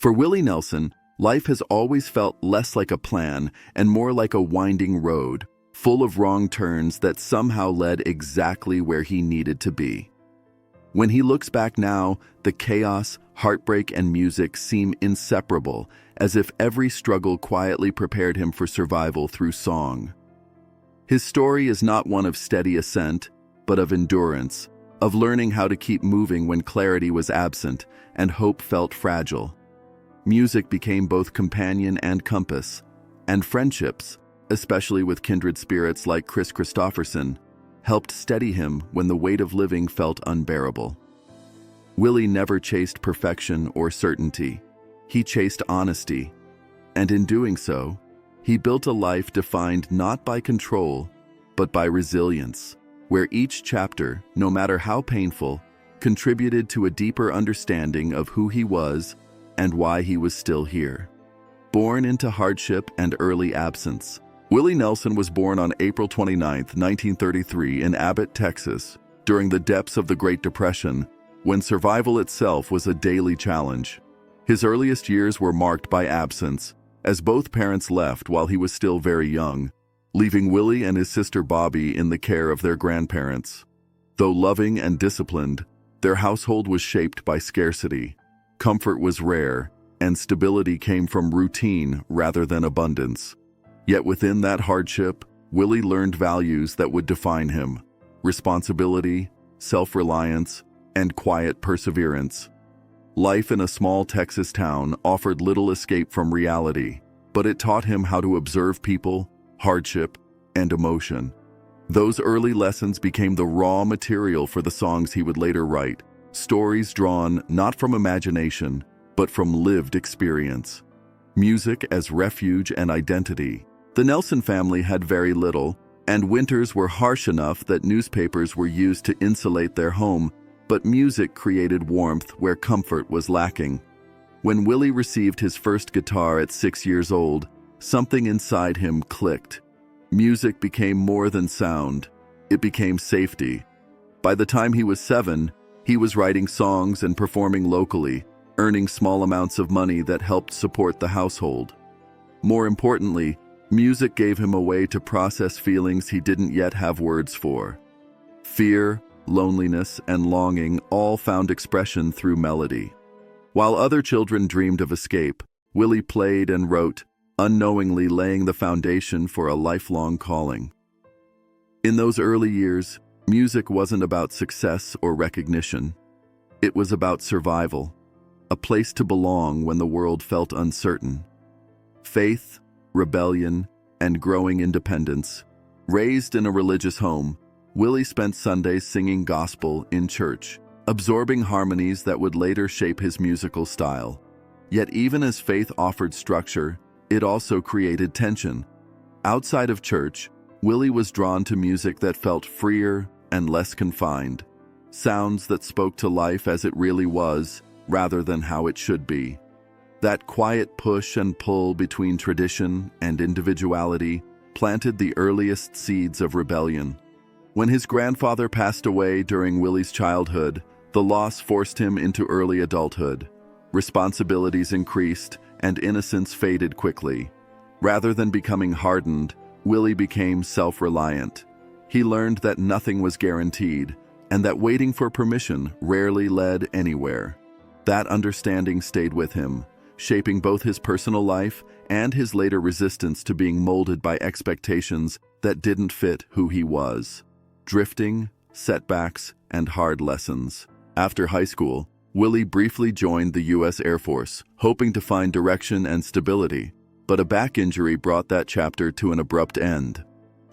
For Willie Nelson, life has always felt less like a plan and more like a winding road, full of wrong turns that somehow led exactly where he needed to be. When he looks back now, the chaos, heartbreak, and music seem inseparable, as if every struggle quietly prepared him for survival through song. His story is not one of steady ascent, but of endurance, of learning how to keep moving when clarity was absent and hope felt fragile. Music became both companion and compass, and friendships, especially with kindred spirits like Kris Kristofferson, helped steady him when the weight of living felt unbearable. Willie never chased perfection or certainty. He chased honesty, and in doing so, he built a life defined not by control, but by resilience, where each chapter, no matter how painful, contributed to a deeper understanding of who he was and why he was still here. Born into hardship and early absence, Willie Nelson was born on April 29, 1933 in Abbott, Texas, during the depths of the Great Depression, when survival itself was a daily challenge. His earliest years were marked by absence, as both parents left while he was still very young, leaving Willie and his sister Bobby in the care of their grandparents. Though loving and disciplined, their household was shaped by scarcity. Comfort was rare, and stability came from routine rather than abundance. Yet within that hardship, Willie learned values that would define him: responsibility, self-reliance, and quiet perseverance. Life in a small Texas town offered little escape from reality, but it taught him how to observe people, hardship, and emotion. Those early lessons became the raw material for the songs he would later write, stories drawn not from imagination, but from lived experience. Music as refuge and identity. The Nelson family had very little, and winters were harsh enough that newspapers were used to insulate their home, but music created warmth where comfort was lacking. When Willie received his first guitar at 6 years old, something inside him clicked. Music became more than sound. It became safety. By the time he was 7, he was writing songs and performing locally, earning small amounts of money that helped support the household. More importantly, music gave him a way to process feelings he didn't yet have words for. Fear, loneliness, and longing all found expression through melody. While other children dreamed of escape, Willie played and wrote, unknowingly laying the foundation for a lifelong calling. In those early years, music wasn't about success or recognition. It was about survival, a place to belong when the world felt uncertain. Faith, rebellion, and growing independence. Raised in a religious home, Willie spent Sundays singing gospel in church, absorbing harmonies that would later shape his musical style. Yet even as faith offered structure, it also created tension. Outside of church, Willie was drawn to music that felt freer and less confined, sounds that spoke to life as it really was, rather than how it should be. That quiet push and pull between tradition and individuality planted the earliest seeds of rebellion. When his grandfather passed away during Willie's childhood, the loss forced him into early adulthood. Responsibilities increased, and innocence faded quickly. Rather than becoming hardened, Willie became self-reliant. He learned that nothing was guaranteed, and that waiting for permission rarely led anywhere. That understanding stayed with him, shaping both his personal life and his later resistance to being molded by expectations that didn't fit who he was. Drifting, setbacks, and hard lessons. After high school, Willie briefly joined the U.S. Air Force, hoping to find direction and stability, but a back injury brought that chapter to an abrupt end.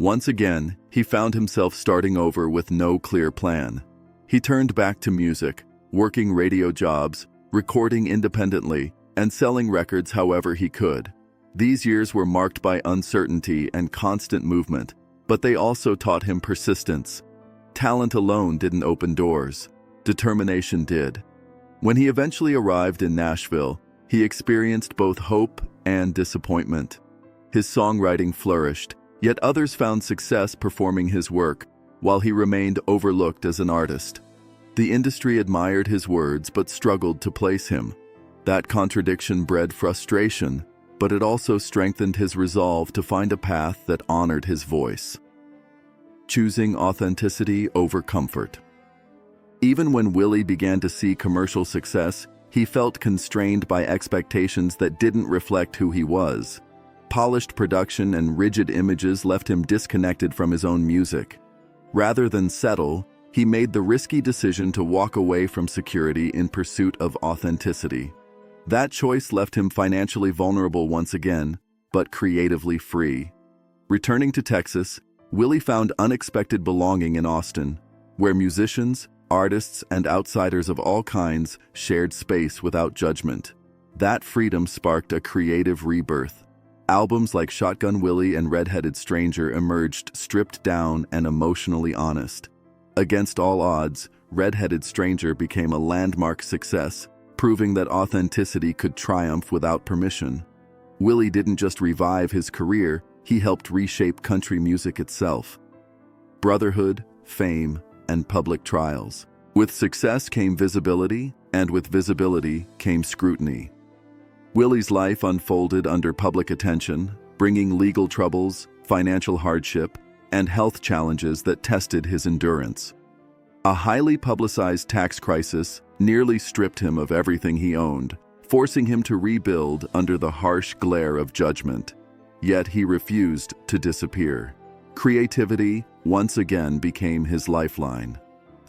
Once again, he found himself starting over with no clear plan. He turned back to music, working radio jobs, recording independently, and selling records however he could. These years were marked by uncertainty and constant movement, but they also taught him persistence. Talent alone didn't open doors. Determination did. When he eventually arrived in Nashville, he experienced both hope and disappointment. His songwriting flourished, yet others found success performing his work, while he remained overlooked as an artist. The industry admired his words but struggled to place him. That contradiction bred frustration, but it also strengthened his resolve to find a path that honored his voice. Choosing authenticity over comfort. Even when Willie began to see commercial success, he felt constrained by expectations that didn't reflect who he was. Polished production and rigid images left him disconnected from his own music. Rather than settle, he made the risky decision to walk away from security in pursuit of authenticity. That choice left him financially vulnerable once again, but creatively free. Returning to Texas, Willie found unexpected belonging in Austin, where musicians, artists, and outsiders of all kinds shared space without judgment. That freedom sparked a creative rebirth. Albums like Shotgun Willie and Red-Headed Stranger emerged stripped down and emotionally honest. Against all odds, Red-Headed Stranger became a landmark success, proving that authenticity could triumph without permission. Willie didn't just revive his career, he helped reshape country music itself. Brotherhood, fame, and public trials. With success came visibility, and with visibility came scrutiny. Willie's life unfolded under public attention, bringing legal troubles, financial hardship, and health challenges that tested his endurance. A highly publicized tax crisis nearly stripped him of everything he owned, forcing him to rebuild under the harsh glare of judgment. Yet he refused to disappear. Creativity once again became his lifeline.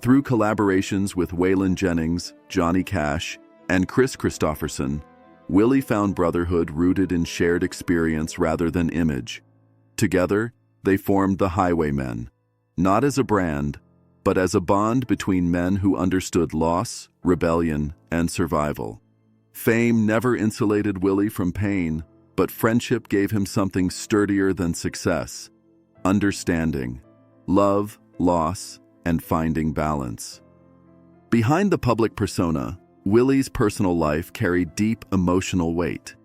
Through collaborations with Waylon Jennings, Johnny Cash, and Kris Kristofferson, Willie found brotherhood rooted in shared experience rather than image. Together, they formed the Highwaymen, not as a brand, but as a bond between men who understood loss, rebellion, and survival. Fame never insulated Willie from pain, but friendship gave him something sturdier than success: understanding, love, loss, and finding balance. Behind the public persona, Willie's personal life carried deep emotional weight.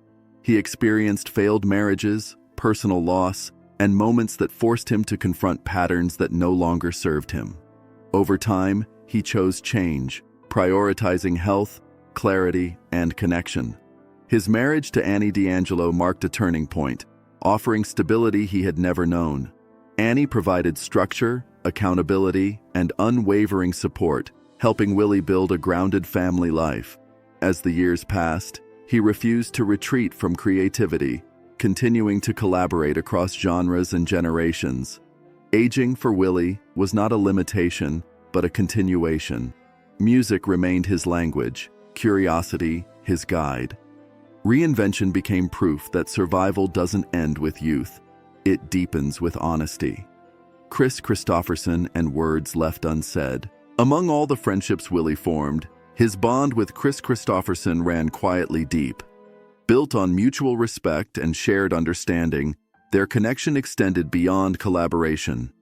He experienced failed marriages, personal loss, and moments that forced him to confront patterns that no longer served him. Over time, he chose change, prioritizing health, clarity, and connection. His marriage to Annie D'Angelo marked a turning point, offering stability he had never known. Annie provided structure, accountability, and unwavering support, helping Willie build a grounded family life. As the years passed, he refused to retreat from creativity, continuing to collaborate across genres and generations. Aging for Willie was not a limitation, but a continuation. Music remained his language, curiosity his guide. Reinvention became proof that survival doesn't end with youth, it deepens with honesty. Kris Kristofferson and Words Left Unsaid. Among all the friendships Willie formed, his bond with Kris Kristofferson ran quietly deep. Built on mutual respect and shared understanding, their connection extended beyond collaboration.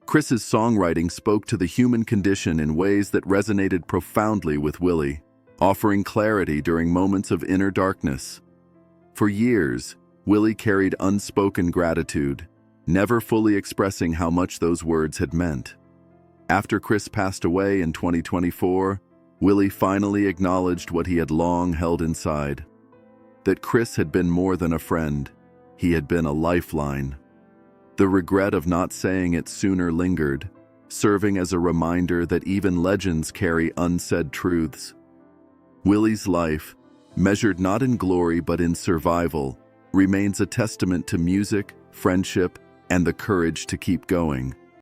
Kris's songwriting spoke to the human condition in ways that resonated profoundly with Willie, offering clarity during moments of inner darkness. For years, Willie carried unspoken gratitude, never fully expressing how much those words had meant. After Kris passed away in 2024, Willie finally acknowledged what he had long held inside: that Kris had been more than a friend, he had been a lifeline. The regret of not saying it sooner lingered, serving as a reminder that even legends carry unsaid truths. Willie's life, measured not in glory but in survival, remains a testament to music, friendship, and the courage to keep going.